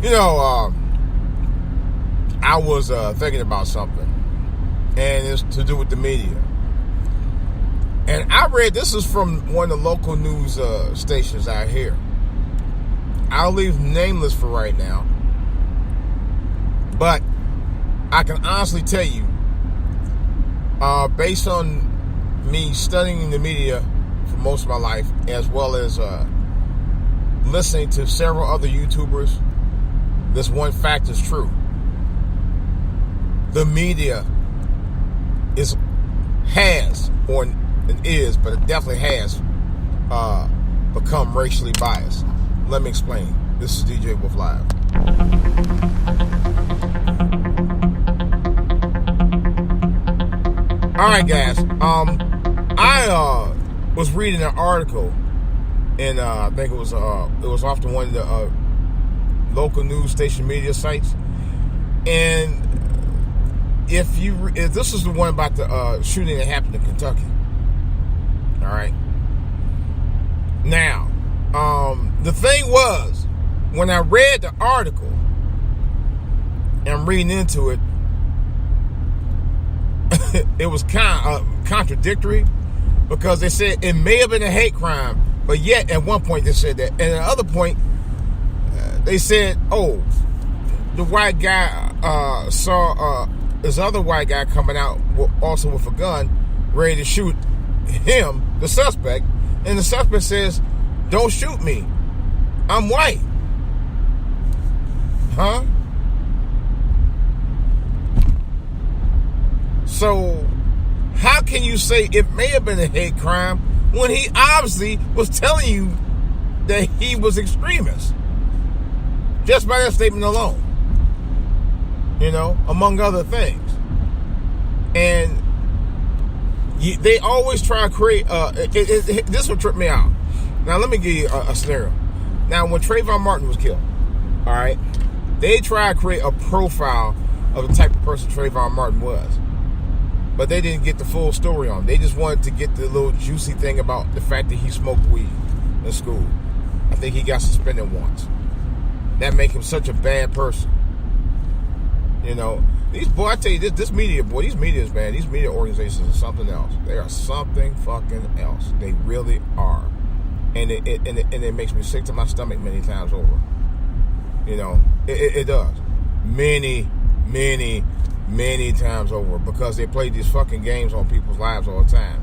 You know, I was thinking about something, and it's to do with the media. And I read, this is from one of the local news stations out here. I'll leave nameless for right now. But I can honestly tell you, based on me studying the media for most of my life, as well as listening to several other YouTubers, this one fact is true. The media has, or it is, but it definitely has become racially biased. Let me explain. This is DJ Wolf Live. All right, guys. I was reading an article, and I think it was off to one of the local news station media sites, and if this is the one about the shooting that happened in Kentucky. All right. Now, the thing was, when I read the article, and I'm reading into it, it was kind of contradictory, because they said it may have been a hate crime, but yet at one point they said that, and at another point they said, oh, the white guy saw this other white guy coming out also with a gun, ready to shoot him, the suspect, and the suspect says, "Don't shoot me, I'm white." Huh? So how can you say it may have been a hate crime when he obviously was telling you that he was extremist, just by that statement alone? You know, among other things. And they always try to create this will trip me out. Now let me give you a scenario. Now when Trayvon Martin was killed, all right, they tried to create a profile of the type of person Trayvon Martin was, but they didn't get the full story on him. They just wanted to get the little juicy thing about the fact that he smoked weed in school. I think he got suspended once. That make him such a bad person. You know, these boy, I tell you, this media, boy, these medias, man, these media organizations are something else. They are something fucking else. They really are, and it makes me sick to my stomach many times over. You know, it does, many times over, because they play these fucking games on people's lives all the time.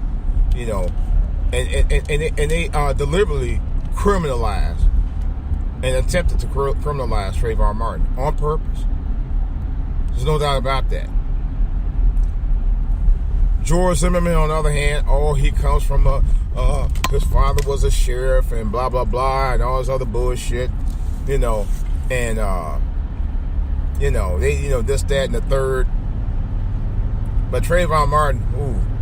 You know, and they deliberately criminalize and attempted to criminalize Trayvon Martin on purpose. There's no doubt about that. George Zimmerman, on the other hand, he comes from his father was a sheriff and blah blah blah and all this other bullshit, you know, and this, that, and the third. But Trayvon Martin,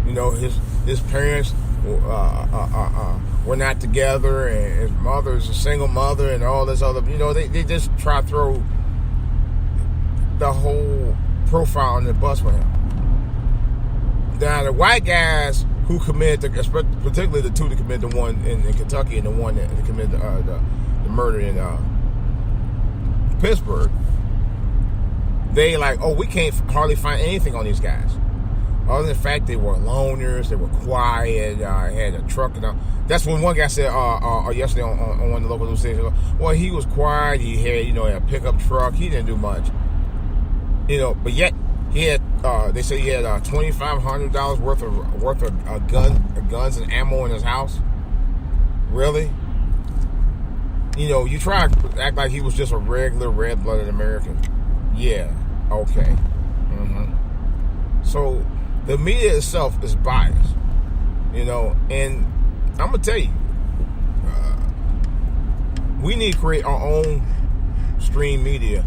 you know, his parents were not together, and his mother's a single mother, and all this other, you know, they just try to throw the whole profile on the bus for him. Now, the white guys who committed, particularly the two that committed the one in Kentucky and the one that committed the murder in Pittsburgh, they like, we can't hardly find anything on these guys. Other than the fact they were loners, they were quiet, had a truck and all. That's when one guy said yesterday on one of the local news stations, well, he was quiet, he had, you know, a pickup truck, he didn't do much. You know, but yet he had. They say he had $2,500 worth of guns and ammo in his house. Really? You know, you try to act like he was just a regular red-blooded American. Yeah. Okay. So the media itself is biased. You know, and I'm gonna tell you, we need to create our own stream media.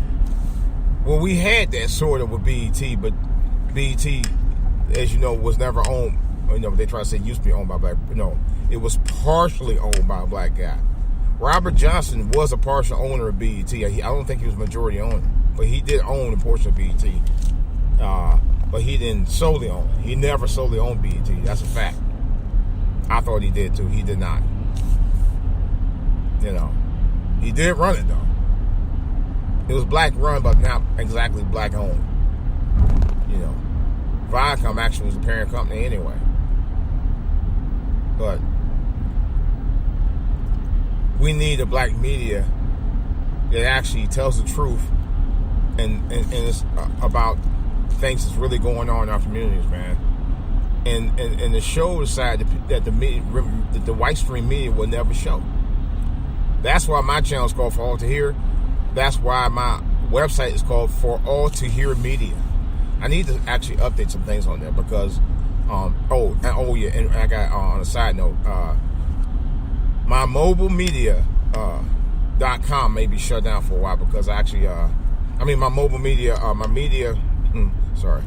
Well, we had that sort of with BET, but BET, as you know, was never owned. You know, they try to say it used to be owned by black. No, it was partially owned by a black guy. Robert Johnson was a partial owner of BET. I don't think he was majority owner, but he did own a portion of BET. But he didn't solely own it. He never solely owned BET. That's a fact. I thought he did too. He did not. You know, he did run it though. It was black run, but not exactly black owned. You know, Viacom actually was the parent company anyway. But we need a black media that actually tells the truth and it's about things that's really going on in our communities, man. And the show side that the white stream media will never show. That's why my channel is called For All to Hear. That's why my website is called For All to Hear Media. I need to actually update some things on there because, and I got on a side note, my mobile media .com may be shut down for a while because my mobile media, sorry,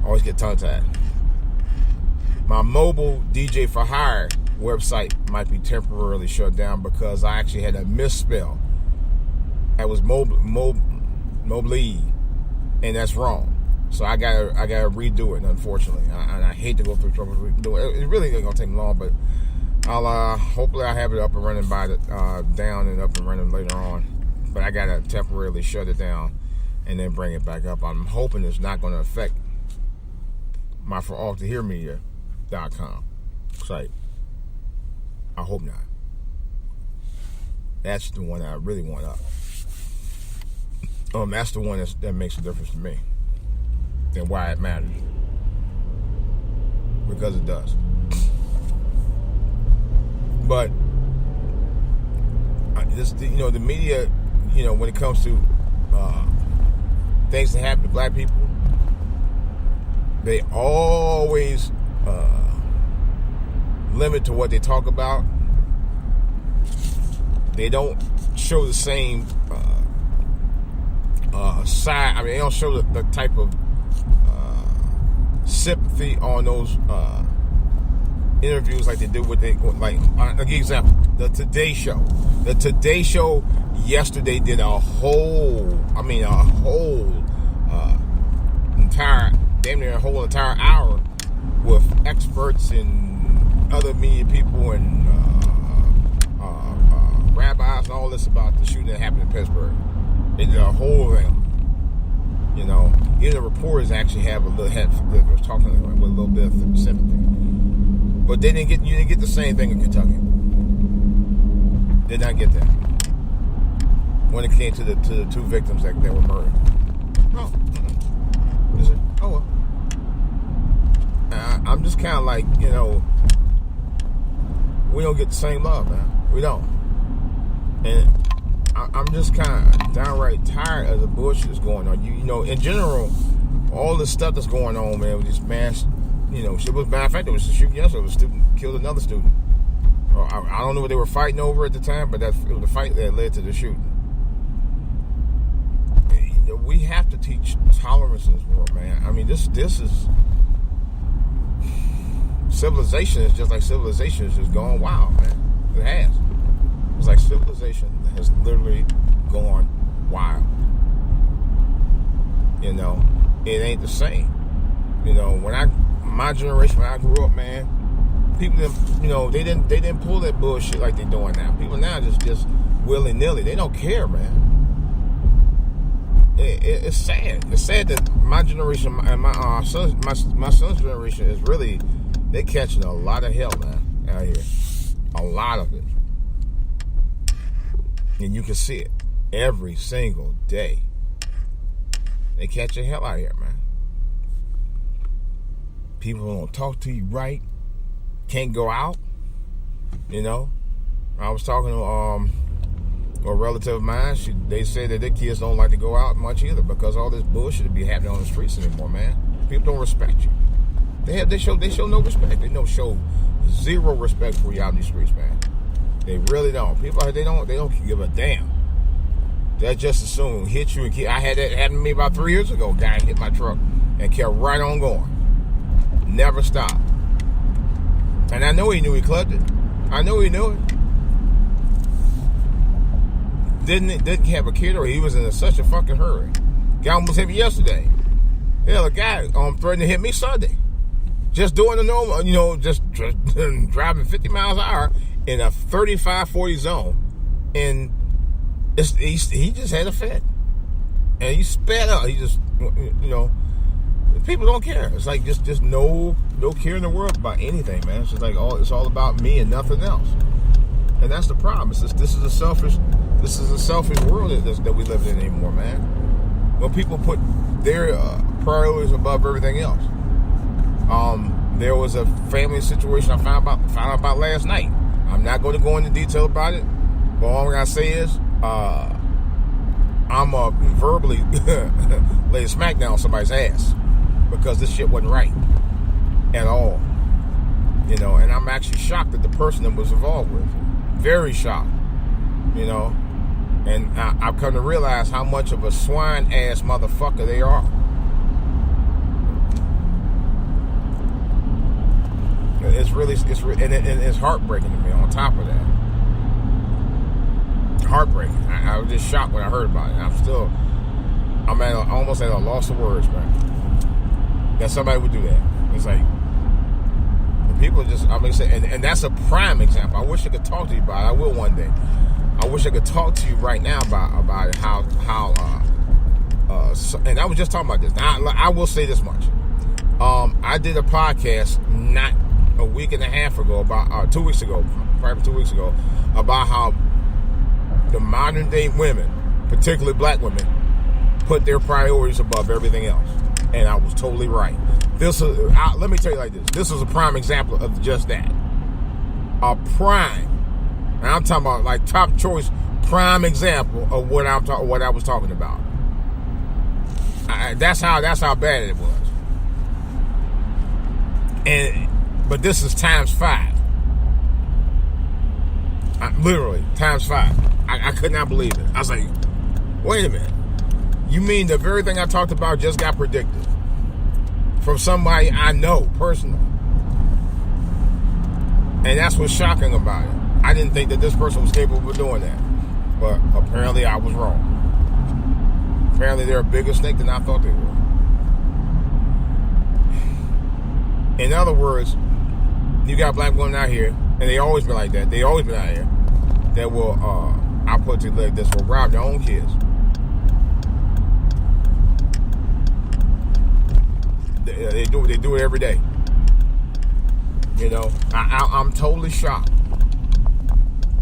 I always get tongue tied. My mobile DJ for Hire website might be temporarily shut down because I actually had a misspell. That was mobile, and that's wrong. So I gotta redo it, unfortunately. And I hate to go through trouble redoing it. It really ain't gonna take long, but I'll hopefully I have it up and running down and up and running later on. But I gotta temporarily shut it down and then bring it back up. I'm hoping it's not gonna affect my For All to Hear Media.com site. I hope not. That's the one I really want up. That's the one that makes a difference to me and why it matters. Because it does. But the media, when it comes to things that happen to black people, they always limit to what they talk about. They don't show the same side. They don't show the type of sympathy on those interviews like they do with I'll give you an example. The Today Show. The Today Show yesterday did a whole entire hour with experts and other media people and rabbis and all this about the shooting that happened in Pittsburgh. They did a whole thing. Even the reporters actually was talking with a little bit of sympathy. But you didn't get the same thing in Kentucky. Did not get that. When it came to the two victims that were murdered. No. Is it? Oh well. I'm just kind of like, we don't get the same love, man. We don't. And I'm just kind of downright tired of the bullshit that's going on. In general, all the stuff that's going on, man, with this mass, shit was matter of fact, there was a shooting yesterday. A student killed another student. I don't know what they were fighting over at the time, but it was the fight that led to the shooting. We have to teach tolerance in this world, man. I mean, this is civilization is just like civilization is just going wild, man. It has. It's like civilization has literally gone wild. It ain't the same. My generation, when I grew up, man, people didn't, they didn't pull that bullshit like they're doing now. People now just willy nilly. They don't care, man. It's sad. It's sad that my generation and my son's generation is really, they're catching a lot of hell, man, out here. A lot of it. And you can see it every single day. They catch a hell out here, man. People don't talk to you right. Can't go out. I was talking to a relative of mine. They say that their kids don't like to go out much either because all this bullshit be happening on the streets anymore, man. People don't respect you. They show no respect. They don't show zero respect for you out in these streets, man. They really don't. People, they don't give a damn. They just assume hit you and keep. I had that happen to me about 3 years ago. Guy hit my truck and kept right on going. Never stopped. And I know he knew he clubbed it. I know he knew it. Didn't have a kid, or he was in such a fucking hurry. Guy almost hit me yesterday. Hell, a guy threatened to hit me Sunday. Just doing the normal, just driving 50 miles an hour in a 35-40 zone. And he just had a fit. And he sped up. He just, you know, people don't care. It's like just no care in the world about anything, man. It's just like it's all about me and nothing else. And that's the problem. This is a selfish world that we live in anymore, man. When people put their priorities above everything else. There was a family situation I found out about last night. I'm not going to go into detail about it, but all I'm going to say is I'm verbally lay a smack down on somebody's ass because this shit wasn't right at all. You know, and I'm actually shocked at the person that was involved with. Very shocked. You know, and I've come to realize how much of a swine ass motherfucker they are. It's heartbreaking to me. On top of that, heartbreaking. I was just shocked when I heard about it. I'm almost at a loss of words, man. That somebody would do that. It's like the people are just. And that's a prime example. I wish I could talk to you about it. I will one day. I wish I could talk to you right now about it. How and I was just talking about this. I will say this much. I did a podcast not a week and a half ago, about 2 weeks ago, probably 2 weeks ago, about how the modern day women, particularly black women, put their priorities above everything else. And I was totally right. Let me tell you like this. This is a prime example of just that. A prime, and I'm talking about like top choice, prime example of what I was talking about. That's how bad it was. But this is times 5. Literally, times 5. I could not believe it. I was like, wait a minute. You mean the very thing I talked about just got predicted? From somebody I know personally. And that's what's shocking about it. I didn't think that this person was capable of doing that. But apparently I was wrong. Apparently they're a bigger snake than I thought they were. In other words, you got black women out here, and they always been like that. They always been out here that will, I'll put it like this, will rob their own kids. They do it every day. You know, I'm totally shocked.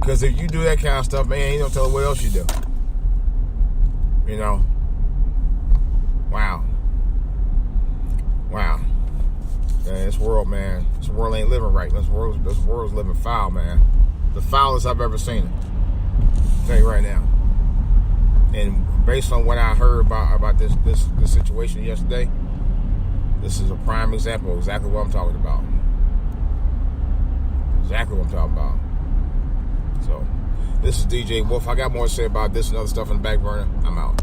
Because if you do that kind of stuff, man, you don't tell what else you do. You know? Wow. Man, this world, man. This world ain't living right. This world's living foul, man. The foulest I've ever seen it. I'll tell you right now. And based on what I heard about this situation yesterday, this is a prime example of exactly what I'm talking about. Exactly what I'm talking about. So, this is DJ Wolf. I got more to say about this and other stuff in the back burner. I'm out.